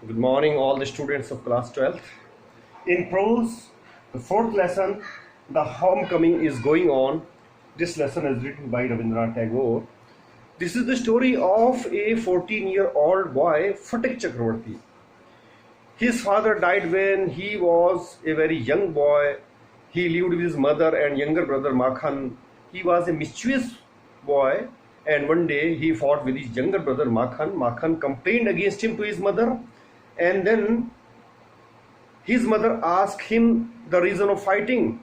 Good morning, all the students of class 12th. In prose, the fourth lesson, The Homecoming is going on. This lesson is written by Rabindranath Tagore. This is the story of a 14-year-old boy, Phatik Chakravarti. His father died when he was a very young boy. He lived with his mother and younger brother Makhan. He was a mischievous boy, and one day he fought with his younger brother Makhan. Makhan complained against him to his mother, and then his mother asked him the reason of fighting.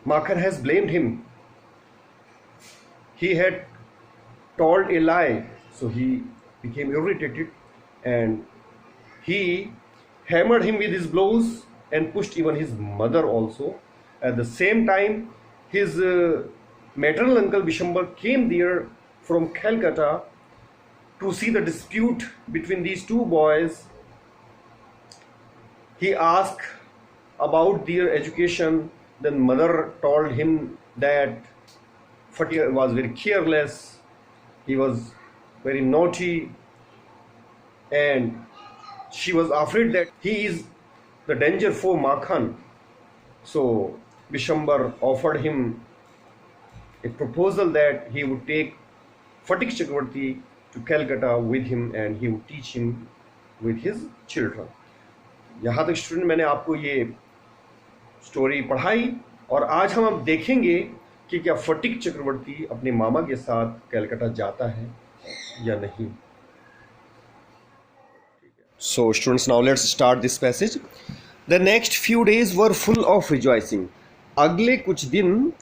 Makhan has blamed him. He had told a lie, so he became irritated and he hammered him with his blows and pushed even his mother also. At the same time, his maternal uncle Bishambar came there from Calcutta to see the dispute between these two boys. He asked about their education. Then mother told him that Fatih was very careless, he was very naughty, and she was afraid that he is the danger for Makhan. So Bishambar offered him a proposal that he would take Phatik Chakravarti to Calcutta with him and he would teach him with his children. यहाँ तक student मैंने आपको ये story पढ़ाई और आज हम अब देखेंगे कि क्या फटिक चक्रवर्ती अपने मामा के साथ कलकत्ता जाता है या नहीं. So students, now let's start this passage. The next few days were full of rejoicing. अगले कुछ दिन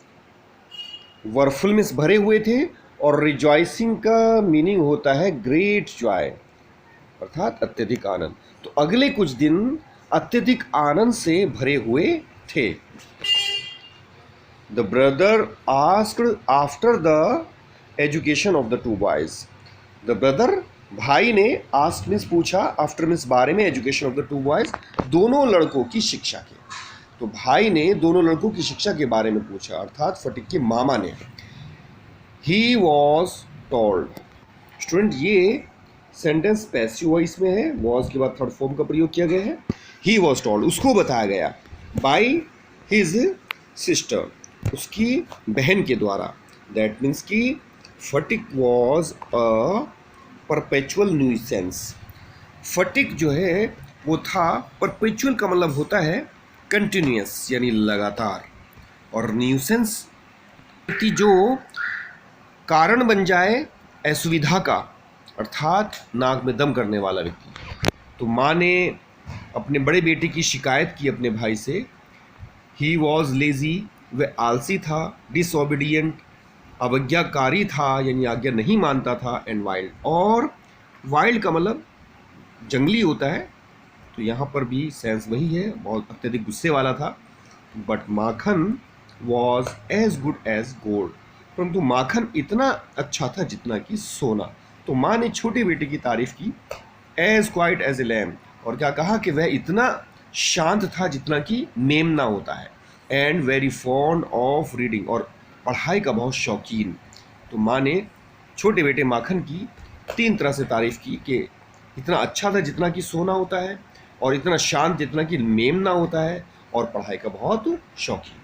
were full में भरे हुए थे और rejoicing का मीनिंग होता है ग्रेट जॉय अर्थात अत्यधिक आनंद. तो अगले कुछ दिन अत्यधिक आनंद से भरे हुए थे. The brother asked after the education of the two boys. The brother भाई ने asked मीन्स पूछा, आफ्टर मीन्स बारे में, education of the two boys दोनों लड़कों की शिक्षा के. तो भाई ने दोनों लड़कों की शिक्षा के बारे में पूछा अर्थात फटिक के मामा ने. He was told. स्टूडेंट ये सेंटेंस पैसिव वॉइस में है, वॉज के बाद थर्ड फॉर्म का प्रयोग किया गया है. He was told, उसको बताया गया, by his sister, उसकी बहन के द्वारा. दैट मीन्स कि फटिक वॉज अ परपेचुअल न्यूसेंस. फटिक जो है वो था, परपेचुअल का मतलब होता है कंटिन्यूअस यानी लगातार, और न्यूसेंस कि जो कारण बन जाए असुविधा का अर्थात नाक में दम करने वाला व्यक्ति. तो माँ ने अपने बड़े बेटे की शिकायत की अपने भाई से. ही वॉज लेजी, वह आलसी था. डिसओबीडियंट, अवज्ञाकारी था यानी आज्ञा नहीं मानता था. एंड वाइल्ड, और वाइल्ड का मतलब जंगली होता है, तो यहाँ पर भी सेंस वही है, बहुत अत्यधिक गुस्से वाला था. But Makhan was as good as gold, परंतु माखन इतना अच्छा था जितना कि सोना. तो माँ ने छोटे बेटे की तारीफ की, as quiet as a lamb, और क्या कहा कि वह इतना शांत था जितना कि मेमना होता है. And very fond of reading, और पढ़ाई का बहुत शौकीन. तो माँ ने छोटे बेटे माखन की तीन तरह से तारीफ की कि इतना अच्छा था जितना कि सोना होता है, और इतना शांत जितना कि मेमना होता है, और पढ़ाई का बहुत शौकीन.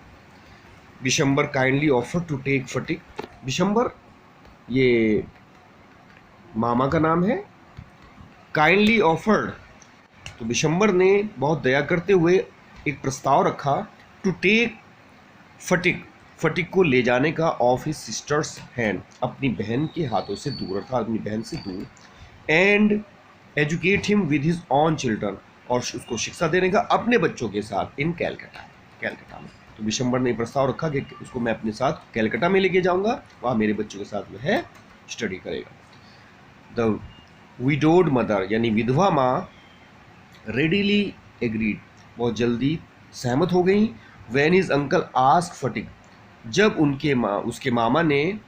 Bishambar kindly offer to take Phatik. Bishambar ये मामा का नाम है. काइंडली ऑफर्ड, तो बिशंबर ने बहुत दया करते हुए एक प्रस्ताव रखा. टू टेक फटिक, फटिक को ले जाने का, ऑफ हिज सिस्टर्स हैंड, अपनी बहन के हाथों से दूर अर्थात अपनी बहन से दूर. And educate him with his on children, और उसको शिक्षा देने का अपने बच्चों के साथ इन कैलकटा में. तो बिशंबर ने प्रस्ताव रखा कि उसको मैं अपने साथ कैलकटा में लेके जाऊंगा, वहाँ मेरे बच्चों के साथ में है स्टडी करेगा. द विडोड मदर यानी विधवा माँ रेडीली एग्रीड, बहुत जल्दी सहमत हो गई. व्हेन हिज अंकल आस्क फटिक, जब उसके मामा ने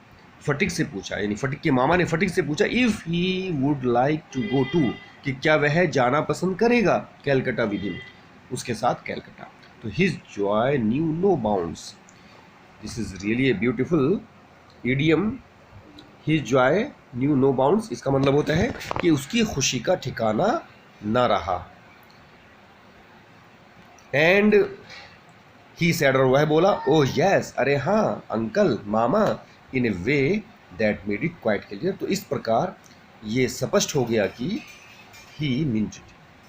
फटिक से पूछा, यानी फटिक के मामा ने फटिक से पूछा, if he would like to go to, कि क्या वह जाना पसंद करेगा कैलकटा विद हिम, उसके साथ कैलकटा. तो his joy knew no bounds. This is really a beautiful idiom his joy knew no bounds, इसका मतलब होता है कि उसकी खुशी का ठिकाना ना रहा। एंड ही सेड, और वह बोला, ओह यस, अरे हाँ uncle, mama, in A way that made it quite clear. तो इस प्रकार ये स्पष्ट हो गया कि ही मीन्स,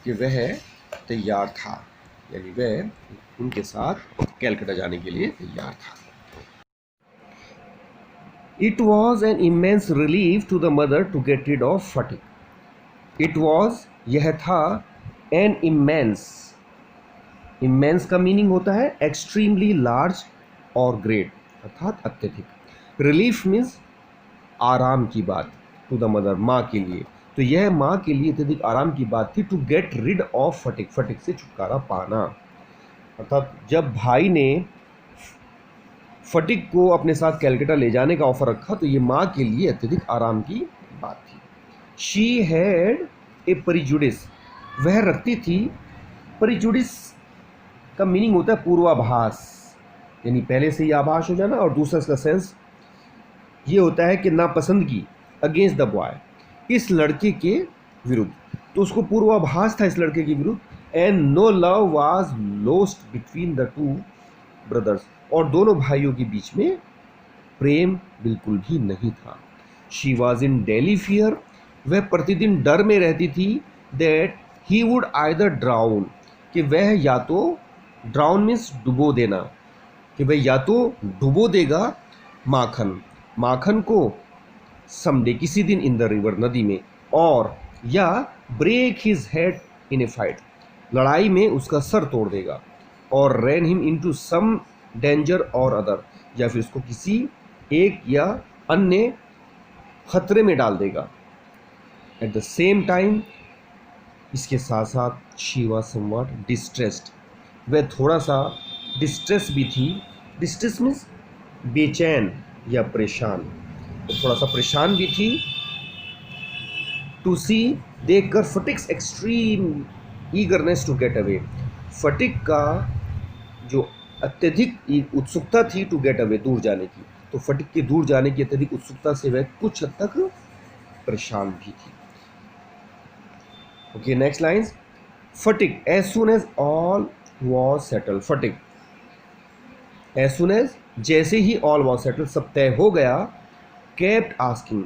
कि वह तैयार था, यानी वह उनके साथ कैलकाटा जाने के लिए तैयार था। It was an immense relief to the mother to get rid of fatigue. It was, यह था, an immense, immense का मीनिंग होता है extremely large और great, अर्थात अत्यधिक। relief means आराम की बात, to the mother, माँ के लिए। तो यह माँ के लिए अत्यधिक आराम की बात थी, to get rid of fatigue, फटिक से छुटकारा पाना। अर्थात जब भाई ने फटिक को अपने साथ कैलकाटा ले जाने का ऑफर रखा तो ये माँ के लिए अत्यधिक आराम की बात थी। शी हैड ए प्रिजुडिस, वह रखती थी, प्रिजुडिस का मीनिंग होता है पूर्वाभास, यानी पहले से ही आभास हो जाना, और दूसरा इसका सेंस ये होता है कि नापसंदगी, अगेंस्ट द बॉय, इस लड़के के विरुद्ध। तो उसको पूर्वाभास था इस लड़के के विरुद्ध। And no love was lost between the two brothers, और दोनों भाइयों के बीच में प्रेम बिल्कुल भी नहीं था। She was in daily fear, वह प्रतिदिन डर में रहती थी, that he would either drown, कि वह या तो, ड्राउन मीन्स डुबो देना, कि वह या तो डुबो देगा माखन को समडे, किसी दिन, इन द रिवर, नदी में, और या break his head in a fight, लड़ाई में उसका सर तोड़ देगा, और ran him into some danger और अदर, या फिर उसको किसी एक या अन्य खतरे में डाल देगा। एट द सेम टाइम, इसके साथ साथ, शी वॉज समवॉट डिस्ट्रेस्ड, वह थोड़ा सा डिस्ट्रेस भी थी। डिस्ट्रेस मीन्स बेचैन या परेशान, तो थोड़ा सा परेशान भी थी। टू सी, देखकर Phatik's extreme eagerness to get away, Phatik का जो अत्यधिक उत्सुकता थी टू गेट अवे, दूर जाने की, तो फटिक के दूर जाने की अत्यधिक उत्सुकता से वह कुछ हद तक परेशान भी थी। Okay, next lines. Phatik as soon as all was settle, Phatik as soon as, जैसे ही ऑल वॉज सेटल, सब तय हो गया, केप्ट आस्किंग,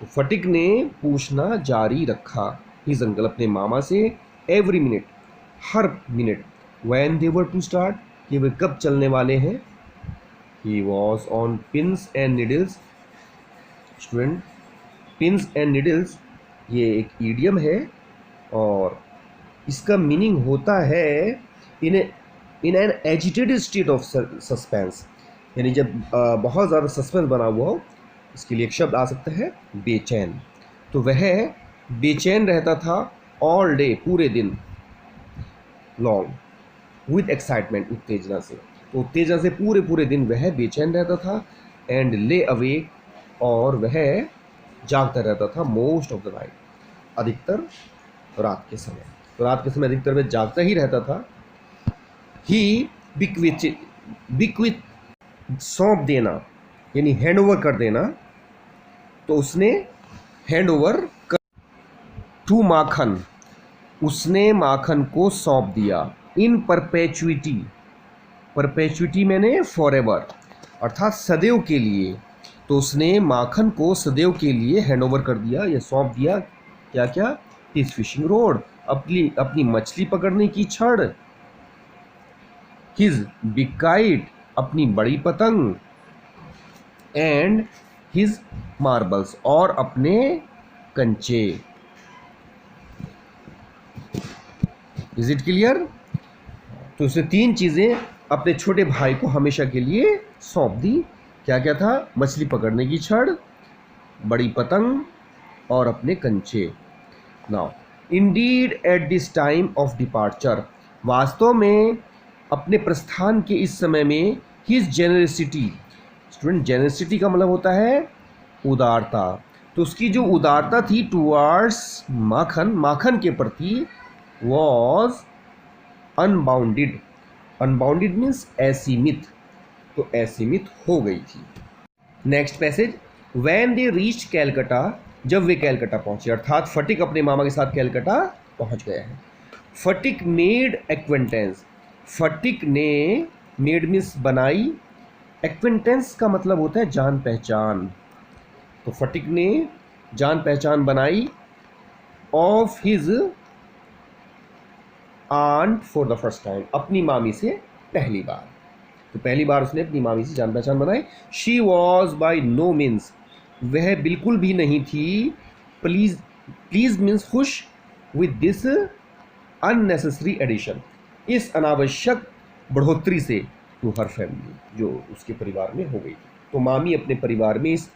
तो फटिक ने पूछना जारी रखा, हिज अंकल, अपने मामा से, एवरी मिनट, हर मिनट, when they were to start, कि वे कब चलने वाले हैं। He was on pins and needles, student, pins and needles ये एक ईडियम है, और इसका मीनिंग होता है in an agitated state of suspense, यानी जब बहुत ज़्यादा सस्पेंस बना हुआ हो, इसके लिए एक शब्द आ सकता है बेचैन। तो वह बेचैन रहता था ऑल डे, पूरे दिन, लॉन्ग, विद एक्साइटमेंट, उत्तेजना से, तो उत्तेजना से पूरे दिन वह बेचैन रहता था। एंड ले अवेक, और वह जागता रहता था, मोस्ट ऑफ द नाइट, अधिकतर रात के समय, तो रात के समय अधिकतर वह जागता ही रहता था। ही बिक्विथ, सौंप देना, यानी हैंड ओवर कर देना, तो उसने हैंड ओवर कर, टू माखन, उसने माखन को सौंप दिया, इन परपेचुइटी, परपेचुइटी मैंने फॉरएवर, अर्थात सदैव के लिए, तो उसने माखन को सदैव के लिए हैंड ओवर कर दिया या सौंप दिया। क्या क्या? हिज फिशिंग रोड, अपनी मछली पकड़ने की छड़, हिज बिग काइट, अपनी बड़ी पतंग, एंड हिज मार्बल्स, और अपने कंचे। Is it clear? तो उसने तीन चीज़ें अपने छोटे भाई को हमेशा के लिए सौंप दी। क्या क्या था? मछली पकड़ने की छड़, बड़ी पतंग, और अपने कंचे। Now Indeed at this time of departure, वास्तव में अपने प्रस्थान के इस समय में, हिज जेनरसिटी, स्टूडेंट जेनरसिटी का मतलब होता है उदारता, तो उसकी जो उदारता थी टुवार्ड्स माखन, माखन के प्रति, वॉज अनबाउंडेड, अनबाउंडेड मीन्स असीमित, तो असीमित हो गई थी। Next passage, when they reach Calcutta, जब वे कैलकटा पहुंचे, अर्थात फटिक अपने मामा के साथ कैलकटा पहुंच गए हैं। फटिक मेड एक्वेंटेंस, फटिक ने, मेड मीन्स बनाई, एक्वेंटेंस का मतलब होता है जान पहचान। तो फटिक ने जान पहचान बनाई of his aunt for the first time, अपनी मामी से पहली बार। तो पहली बार उसने अपनी मामी से जान पहचान बनाई। She was by no means, वह बिल्कुल भी नहीं थी, प्लीज, प्लीज मीन्स खुश, विद दिस अननेसेसरी एडिशन, इस अनावश्यक बढ़ोतरी से, टू हर फैमिली, जो उसके परिवार में हो गई। तो मामी अपने परिवार में इस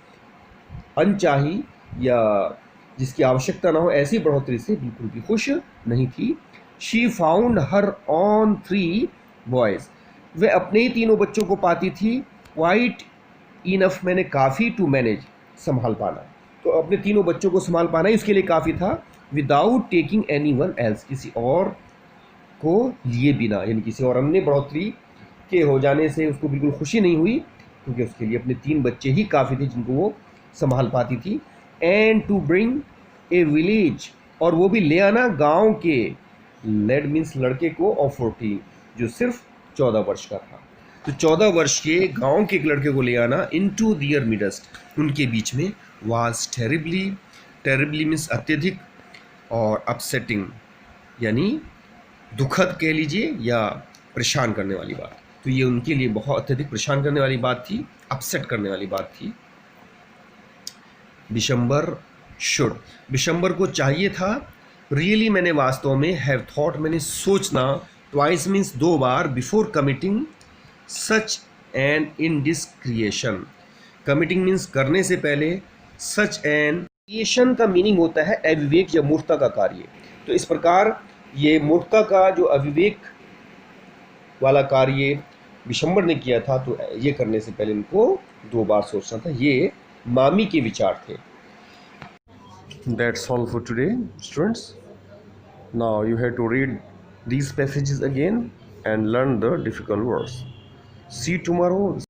अनचाही या जिसकी आवश्यकता ना हो ऐसी बढ़ोतरी से बिल्कुल भी खुश नहीं थी। She found her on 3 boys, वह अपने ही तीनों बच्चों को पाती थी, क्वाइट इनफ, मैंने काफ़ी, टू मैनेज, संभाल पाना। तो अपने तीनों बच्चों को संभाल पाना ही उसके लिए काफ़ी था। Without taking any one else, किसी और को लिए बिना, यानी किसी और अन्य बढ़ोतरी के हो जाने से उसको बिल्कुल खुशी नहीं हुई, क्योंकि उसके लिए अपने 3 बच्चे ही काफ़ी थे जिनको वो संभाल पाती थी। And to bring a village, और वो भी ले आना गांव के, लेड मीन्स लड़के को, ऑफ 14, जो सिर्फ 14 वर्ष का था। तो 14 वर्ष के गांव के एक लड़के को ले आना, इनटू दियर मिडस्ट, उनके बीच में, वाज टेरिबली, टेरिबली मीन्स अत्यधिक, और अपसेटिंग यानी दुखद कह लीजिए या परेशान करने वाली बात। तो ये उनके लिए बहुत अत्यधिक परेशान करने वाली बात थी, अपसेट करने वाली बात थी। बिशंबर शुड, बिशंबर को चाहिए था, रियली मैंने वास्तव में, हैव थॉट मैंने सोचना, ट्वाइस मीन्स 2 बार, before committing such an indiscretion, committing means करने से पहले, सच एन, क्रिएशन का मीनिंग होता है अविवेक या मूर्खता का कार्य। तो इस प्रकार ये मूर्खता का जो अविवेक वाला कार्य बिशंबर ने किया था, तो ये करने से पहले इनको 2 बार सोचना था। ये मामी के विचार थे। That's all for today, students. Now you have to read these passages again and learn the difficult words. See you tomorrow.